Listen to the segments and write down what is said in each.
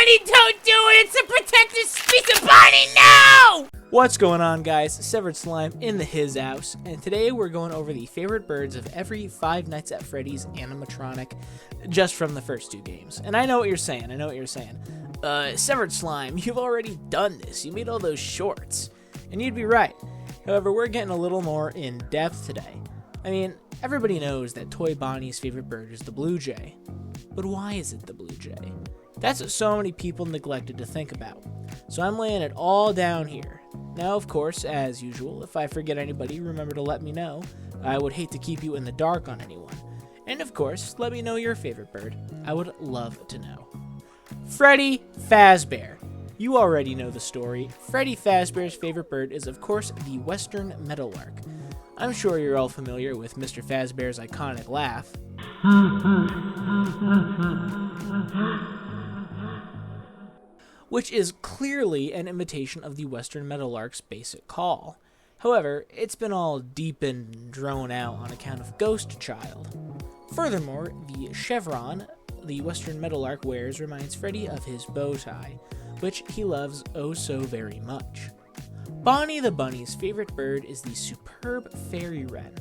Bonnie, don't do it! It's a protected species! Bonnie, no! What's going on, guys? Severed Slime in the his house, and today we're going over the favorite birds of every Five Nights at Freddy's animatronic, just from the first two games. And I know what you're saying, Severed Slime, you've already done this. You made all those shorts. And you'd be right. However, we're getting a little more in-depth today. I mean, everybody knows that Toy Bonnie's favorite bird is the blue jay. But why is it the blue jay? That's what so many people neglected to think about. So I'm laying it all down here. Now, of course, as usual, if I forget anybody, remember to let me know. I would hate to keep you in the dark on anyone. And of course, let me know your favorite bird. I would love to know. Freddy Fazbear. You already know the story. Freddy Fazbear's favorite bird is, of course, the western meadowlark. I'm sure you're all familiar with Mr. Fazbear's iconic laugh. Which is clearly an imitation of the western meadowlark's basic call. However, it's been all deepened and drawn out on account of Ghost Child. Furthermore, the chevron the western meadowlark wears reminds Freddy of his bow tie, which he loves oh so very much. Bonnie the Bunny's favorite bird is the superb fairy wren.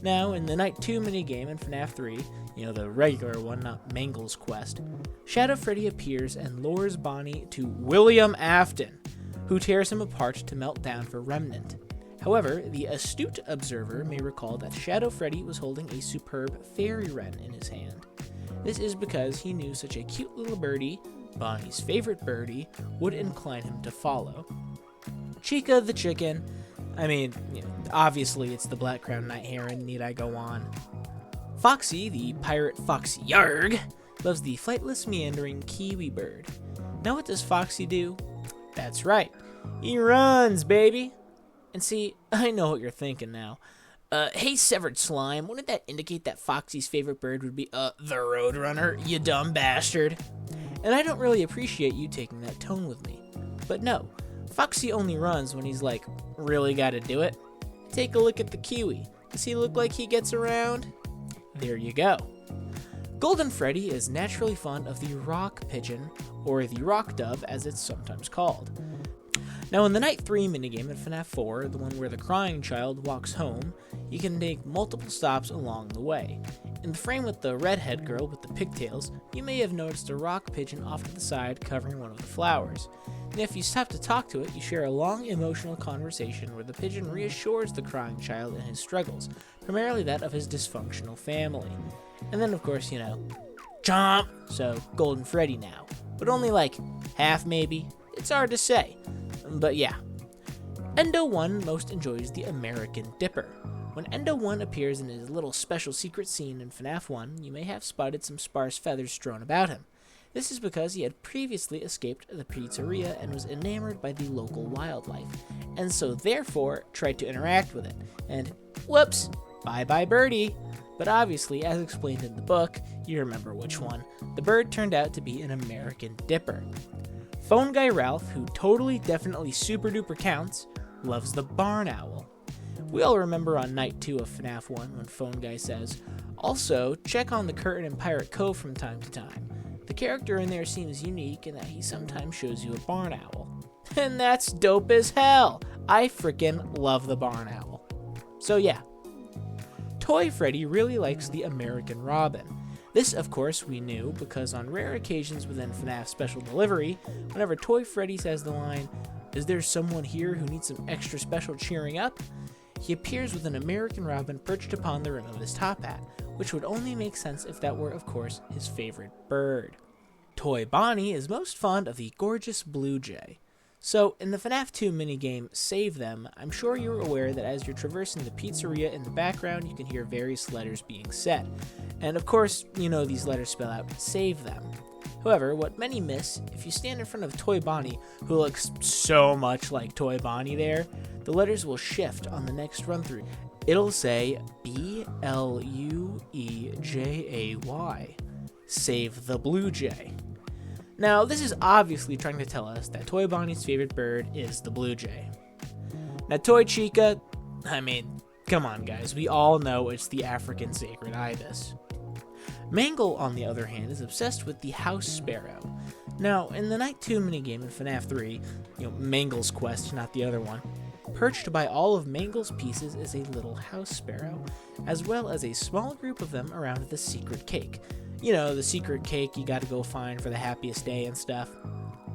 Now, in the Night 2 minigame in FNAF 3, the regular one, not Mangle's Quest, Shadow Freddy appears and lures Bonnie to William Afton, who tears him apart to melt down for Remnant. However, the astute observer may recall that Shadow Freddy was holding a superb fairy wren in his hand. This is because he knew such a cute little birdie, Bonnie's favorite birdie, would incline him to follow. Chica the Chicken. Obviously it's the black-crowned night heron, need I go on? Foxy, the pirate Foxy Yarg, loves the flightless, meandering kiwi bird. Now what does Foxy do? That's right, he runs, baby! And see, I know what you're thinking now. Hey Severed Slime, wouldn't that indicate that Foxy's favorite bird would be, the Roadrunner, you dumb bastard? And I don't really appreciate you taking that tone with me. But no, Foxy only runs when he's like, really gotta do it. Take a look at the kiwi. Does he look like he gets around? There you go. Golden Freddy is naturally fond of the rock pigeon, or the rock dove as it's sometimes called. Now in the Night 3 minigame in FNAF 4, the one where the crying child walks home, you can take multiple stops along the way. In the frame with the redhead girl with the pigtails, you may have noticed a rock pigeon off to the side covering one of the flowers. And if you stop to talk to it, you share a long emotional conversation where the pigeon reassures the crying child in his struggles, primarily that of his dysfunctional family. And then of course, chomp! So, Golden Freddy now. But only like half maybe? It's hard to say. But yeah. Endo-1 most enjoys the American Dipper. When Endo-1 appears in his little special secret scene in FNAF 1, you may have spotted some sparse feathers strewn about him. This is because he had previously escaped the pizzeria and was enamored by the local wildlife, and so therefore tried to interact with it. And whoops, bye-bye birdie. But obviously, as explained in the book, you remember which one, the bird turned out to be an American Dipper. Phone Guy Ralph, who totally definitely super duper counts, loves the barn owl. We all remember on Night 2 of FNAF 1 when Phone Guy says, also, check on the curtain in Pirate Cove from time to time. The character in there seems unique in that he sometimes shows you a barn owl. And that's dope as hell! I frickin' love the barn owl. So yeah. Toy Freddy really likes the American Robin. This, of course, we knew because on rare occasions within FNAF Special Delivery, whenever Toy Freddy says the line, "Is there someone here who needs some extra special cheering up?" he appears with an American Robin perched upon the rim of his top hat, which would only make sense if that were, of course, his favorite bird. Toy Bonnie is most fond of the gorgeous blue jay. So, in the FNAF 2 minigame, Save Them, I'm sure you're aware that as you're traversing the pizzeria in the background, you can hear various letters being said. And of course, these letters spell out Save Them. However, what many miss, if you stand in front of Toy Bonnie, who looks so much like Toy Bonnie there, the letters will shift on the next run-through. It'll say B-L-U-E-J-A-Y. Save the Blue Jay. Now, this is obviously trying to tell us that Toy Bonnie's favorite bird is the blue jay. Now, Toy Chica, come on guys, we all know it's the African sacred ibis. Mangle, on the other hand, is obsessed with the house sparrow. Now, in the Night 2 minigame in FNAF 3, Mangle's quest, not the other one, perched by all of Mangle's pieces is a little house sparrow, as well as a small group of them around the secret cake. The secret cake you gotta go find for the happiest day and stuff.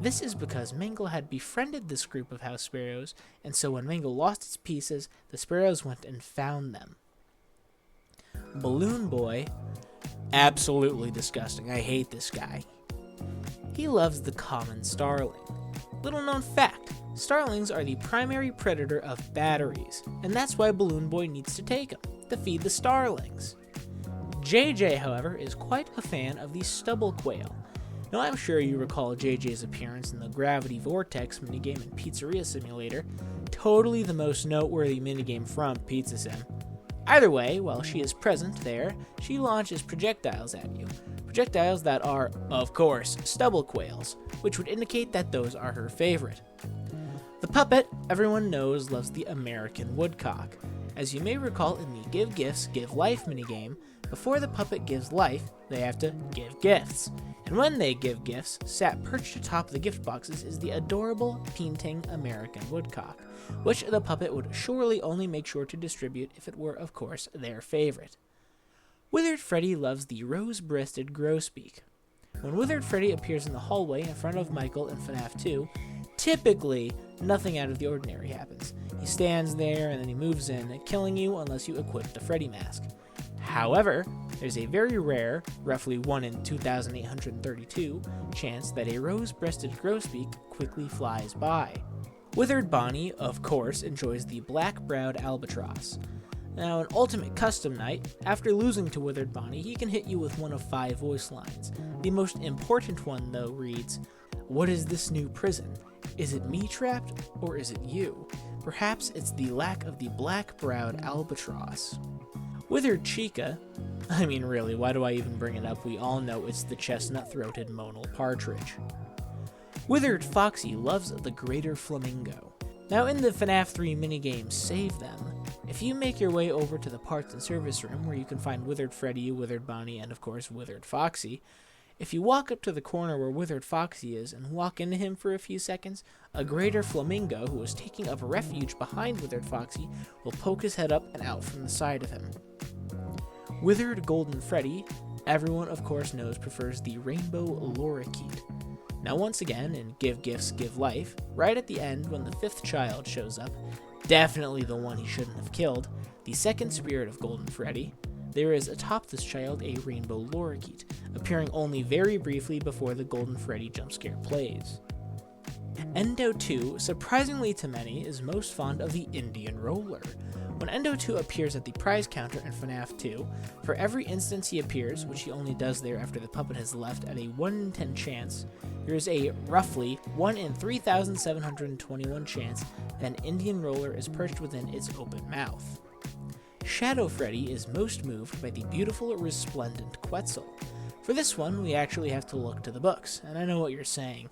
This is because Mangle had befriended this group of house sparrows, and so when Mangle lost its pieces, the sparrows went and found them. Balloon Boy, absolutely disgusting. I hate this guy. He loves the common starling. Little known fact, starlings are the primary predator of batteries, and that's why Balloon Boy needs to take them, to feed the starlings. JJ, however, is quite a fan of the stubble quail. Now, I'm sure you recall JJ's appearance in the Gravity Vortex minigame in Pizzeria Simulator, totally the most noteworthy minigame from Pizza Sim. Either way, while she is present there, she launches projectiles at you. Projectiles that are, of course, stubble quails, which would indicate that those are her favorite. The puppet, everyone knows, loves the American woodcock. As you may recall in the Give Gifts, Give Life minigame, before the puppet gives life, they have to give gifts. And when they give gifts, sat perched atop the gift boxes is the adorable, painting American woodcock, which the puppet would surely only make sure to distribute if it were, of course, their favorite. Withered Freddy loves the rose-breasted grosbeak. When Withered Freddy appears in the hallway in front of Michael in FNAF 2, typically nothing out of the ordinary happens. He stands there and then he moves in, killing you unless you equip the Freddy mask. However, there's a very rare, roughly 1 in 2,832, chance that a rose-breasted grosbeak quickly flies by. Withered Bonnie, of course, enjoys the black-browed albatross. Now, in Ultimate Custom Night, after losing to Withered Bonnie, he can hit you with one of 5 voice lines. The most important one, though, reads, "What is this new prison? Is it me trapped, or is it you? Perhaps it's the lack of the black-browed albatross." Withered Chica, really, why do I even bring it up? We all know it's the chestnut-throated monal partridge. Withered Foxy loves the greater flamingo. Now, in the FNAF 3 minigame Save Them, if you make your way over to the parts and service room where you can find Withered Freddy, Withered Bonnie, and of course Withered Foxy, if you walk up to the corner where Withered Foxy is and walk into him for a few seconds, a greater flamingo who is taking up refuge behind Withered Foxy will poke his head up and out from the side of him. Withered Golden Freddy, everyone of course knows, prefers the rainbow lorikeet. Now once again, in Give Gifts, Give Life, right at the end when the 5th child shows up, definitely the one he shouldn't have killed, the second spirit of Golden Freddy, there is atop this child a rainbow lorikeet, appearing only very briefly before the Golden Freddy jumpscare plays. Endo 2, surprisingly to many, is most fond of the Indian roller. When Endo 2 appears at the prize counter in FNAF 2, for every instance he appears, which he only does there after the puppet has left at a 1 in 10 chance, there is a roughly 1 in 3,721 chance that an Indian roller is perched within its open mouth. Shadow Freddy is most moved by the beautiful resplendent Quetzal. For this one, we actually have to look to the books, and I know what you're saying.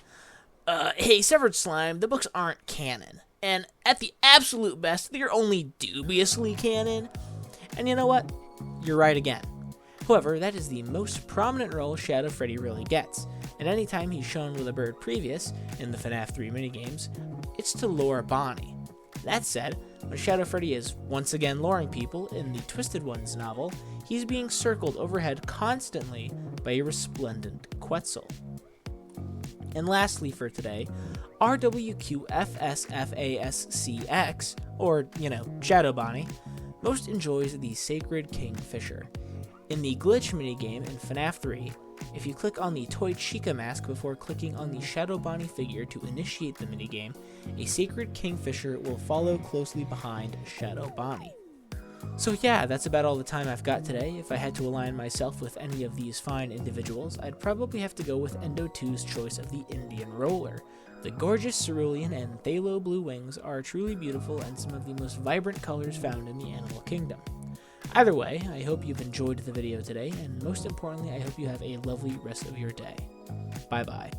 Hey, Severed Slime, the books aren't canon. And at the absolute best, they're only dubiously canon. And you know what? You're right again. However, that is the most prominent role Shadow Freddy really gets, and anytime he's shown with a bird previous, in the FNAF 3 minigames, it's to lure Bonnie. That said, when Shadow Freddy is once again luring people in the Twisted Ones novel, he's being circled overhead constantly by a resplendent Quetzal. And lastly for today, RWQFSFASCX, or, Shadow Bonnie, most enjoys the Sacred Kingfisher. In the glitch minigame in FNAF 3, if you click on the toy Chica mask before clicking on the Shadow Bonnie figure to initiate the minigame, a Sacred Kingfisher will follow closely behind Shadow Bonnie. So yeah, that's about all the time I've got today. If I had to align myself with any of these fine individuals, I'd probably have to go with Endo 2's choice of the Indian roller. The gorgeous cerulean and phthalo blue wings are truly beautiful and some of the most vibrant colors found in the animal kingdom. Either way, I hope you've enjoyed the video today, and most importantly, I hope you have a lovely rest of your day. Bye-bye.